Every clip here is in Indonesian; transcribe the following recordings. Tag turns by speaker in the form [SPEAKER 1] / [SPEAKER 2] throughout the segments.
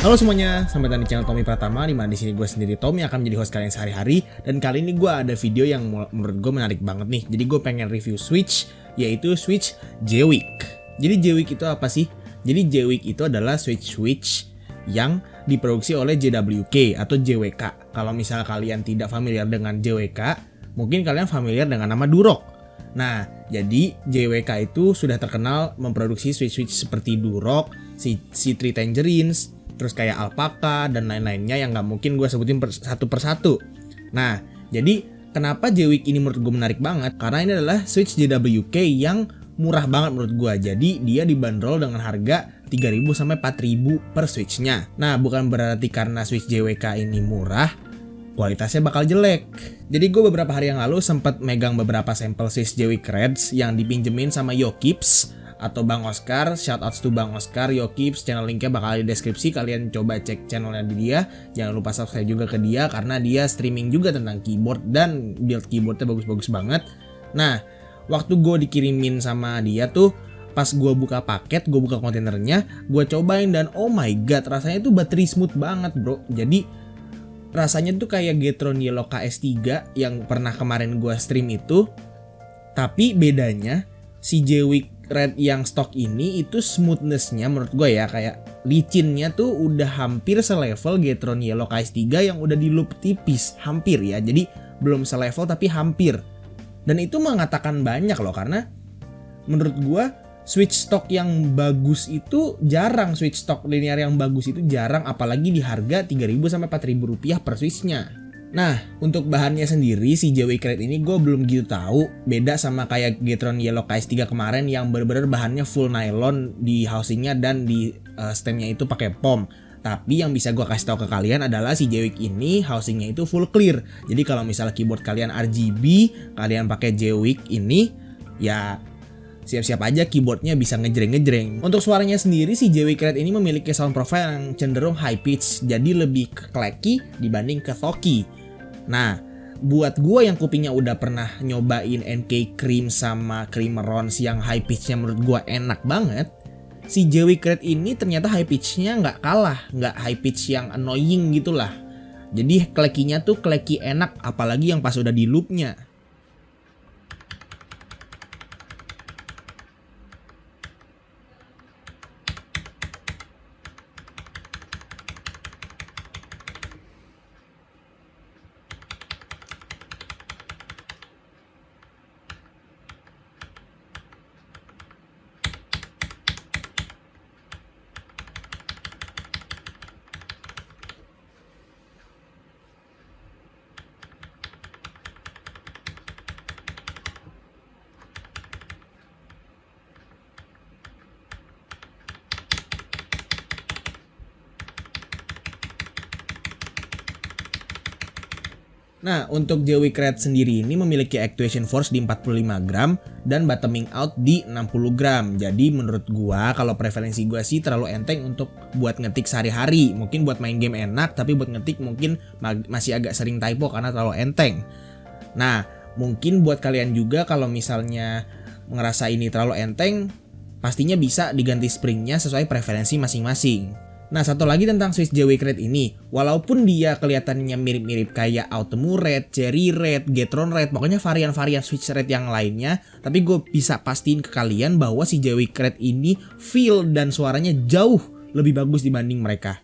[SPEAKER 1] Halo semuanya, selamat datang di channel Tommy Pratama, di mana di sini gue sendiri Tommy akan menjadi host kalian sehari-hari. Dan kali ini gue ada video yang menurut gue menarik banget nih. Jadi gue pengen review Switch, yaitu Switch J-Week. Jadi J-Week itu apa sih? Jadi J-Week itu adalah Switch yang diproduksi oleh JWK atau JWK. Kalau misalnya kalian tidak familiar dengan JWK, mungkin kalian familiar dengan nama Durok. Nah, jadi JWK itu sudah terkenal memproduksi Switch-Switch seperti Durok, C3 Tangerines, terus kayak Alpaca dan lain-lainnya yang nggak mungkin gue sebutin satu persatu. Nah, jadi kenapa J-Week ini menurut gue menarik banget? Karena ini adalah Switch JWK yang murah banget menurut gue. Jadi dia dibanderol dengan harga 3.000 sampai 4.000 per Switch-nya. Nah, bukan berarti karena Switch JWK ini murah, kualitasnya bakal jelek. Jadi gue beberapa hari yang lalu sempat megang beberapa sampel Switch J-Week Reds yang dipinjemin sama Yokips atau Bang Oscar. Shoutouts to Bang Oscar, Yokips, channel linknya bakal di deskripsi. Kalian coba cek channelnya di dia. Jangan lupa subscribe juga ke dia karena dia streaming juga tentang keyboard dan build keyboardnya bagus-bagus banget. Nah, waktu gue dikirimin sama dia tuh, pas gue buka paket, gue buka kontainernya, gue cobain dan oh my god, rasanya tuh battery smooth banget bro. Jadi rasanya tuh kayak Getron Yellow KS3 yang pernah kemarin gue stream itu. Tapi bedanya si J-Week Red yang stok ini itu smoothnessnya menurut gue ya, kayak licinnya tuh udah hampir selevel Getron Yellow KS3 yang udah di loop tipis. Hampir ya, jadi belum selevel tapi hampir. Dan itu mengatakan banyak loh, karena menurut gue Switch stock yang bagus itu jarang, Switch stock linear yang bagus itu jarang, apalagi di harga 3.000 sampai 4.000 rupiah per Switch-nya. Nah, untuk bahannya sendiri si J-Week Red ini gue belum gitu tahu. Beda sama kayak Getron Yellow KS3 kemarin yang bener-bener bahannya full nylon di housingnya dan di stemnya itu pakai POM. Tapi yang bisa gue kasih tahu ke kalian adalah si J-Week ini housingnya itu full clear. Jadi kalau misalnya keyboard kalian RGB, kalian pakai J-Week ini, ya siap-siap aja keyboardnya bisa ngejreng-ngejreng. Untuk suaranya sendiri si J-Week Red ini memiliki sound profile yang cenderung high pitch, jadi lebih ke clacky dibanding ke talky. Nah, buat gue yang kupingnya udah pernah nyobain NK Cream sama Creamerons yang high pitch-nya menurut gue enak banget, si J-Week Red ini ternyata high pitch-nya nggak kalah, nggak high pitch yang annoying gitulah. Jadi clacky-nya tuh clacky enak, apalagi yang pas udah di loop-nya. Nah, untuk J-Week Red sendiri ini memiliki actuation force di 45 gram dan bottoming out di 60 gram. Jadi menurut gua, kalau preferensi gua sih terlalu enteng untuk buat ngetik sehari-hari. Mungkin buat main game enak, tapi buat ngetik mungkin masih agak sering typo karena terlalu enteng. Nah, mungkin buat kalian juga kalau misalnya ngerasa ini terlalu enteng, pastinya bisa diganti springnya sesuai preferensi masing-masing. Nah, satu lagi tentang Switch J-Week Red ini, walaupun dia kelihatannya mirip-mirip kayak Autumn Red, Cherry Red, Getron Red, pokoknya varian-varian Switch Red yang lainnya, tapi gue bisa pastiin ke kalian bahwa si J-Week Red ini feel dan suaranya jauh lebih bagus dibanding mereka.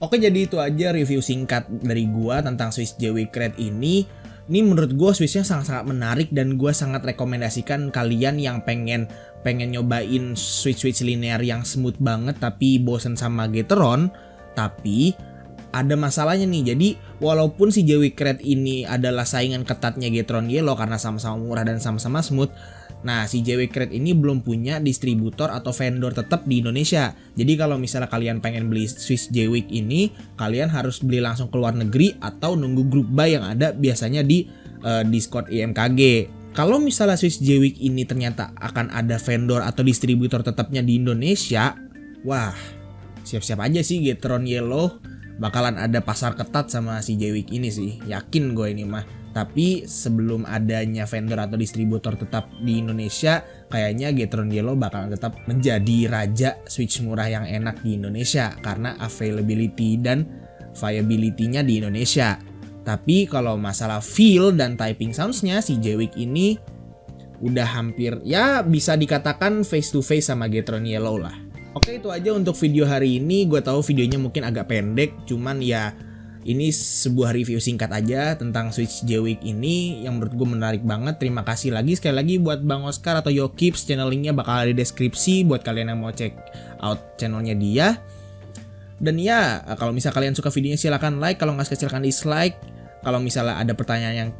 [SPEAKER 1] Oke, jadi itu aja review singkat dari gua tentang Switch JWIC Red ini. Ini menurut gua Switch-nya sangat-sangat menarik dan gua sangat rekomendasikan kalian yang pengen nyobain Switch linear yang smooth banget tapi bosen sama Gateron. Tapi ada masalahnya nih. Jadi walaupun si JWIC Red ini adalah saingan ketatnya Gateron Yellow karena sama-sama murah dan sama-sama smooth. Nah, si JWIC Red ini belum punya distributor atau vendor tetap di Indonesia. Jadi kalau misalnya kalian pengen beli Switch JWIC ini, kalian harus beli langsung ke luar negeri atau nunggu grup buy yang ada biasanya di Discord IMKG. Kalau misalnya Switch JWIC ini ternyata akan ada vendor atau distributor tetapnya di Indonesia, wah, siap-siap aja sih Gateron Yellow bakalan ada pasar ketat sama si JWIC ini sih. Yakin gue ini mah. Tapi sebelum adanya vendor atau distributor tetap di Indonesia, kayaknya Gateron Yellow bakalan tetap menjadi raja Switch murah yang enak di Indonesia karena availability dan viability-nya di Indonesia. Tapi kalau masalah feel dan typing sounds-nya, si JWIC ini udah hampir ya bisa dikatakan face to face sama Gateron Yellow lah. Oke, itu aja untuk video hari ini. Gue tahu videonya mungkin agak pendek, cuman ya ini sebuah review singkat aja tentang Switch JWIC ini yang menurut gue menarik banget. Terima kasih lagi sekali lagi buat Bang Oscar atau Yokips, channel linknya bakal ada di deskripsi buat kalian yang mau check out channelnya dia. Dan ya kalau misalnya kalian suka videonya silahkan like, kalau nggak suka silahkan dislike. Kalau misalnya ada pertanyaan yang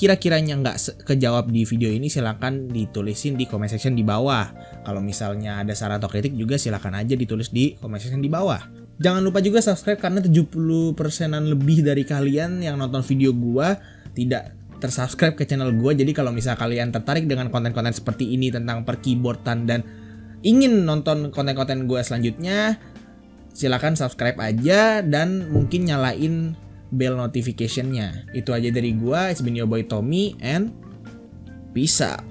[SPEAKER 1] kira-kiranya nggak kejawab di video ini, silahkan ditulisin di comment section di bawah. Kalau misalnya ada saran atau kritik juga silahkan aja ditulis di comment section di bawah. Jangan lupa juga subscribe karena 70%-an lebih dari kalian yang nonton video gua tidak tersubscribe ke channel gua. Jadi kalau misalnya kalian tertarik dengan konten-konten seperti ini tentang per-keyboardan dan ingin nonton konten-konten gua selanjutnya, silakan subscribe aja dan mungkin nyalain bell notification-nya. Itu aja dari gua, it's been your boy Tommy and peace out.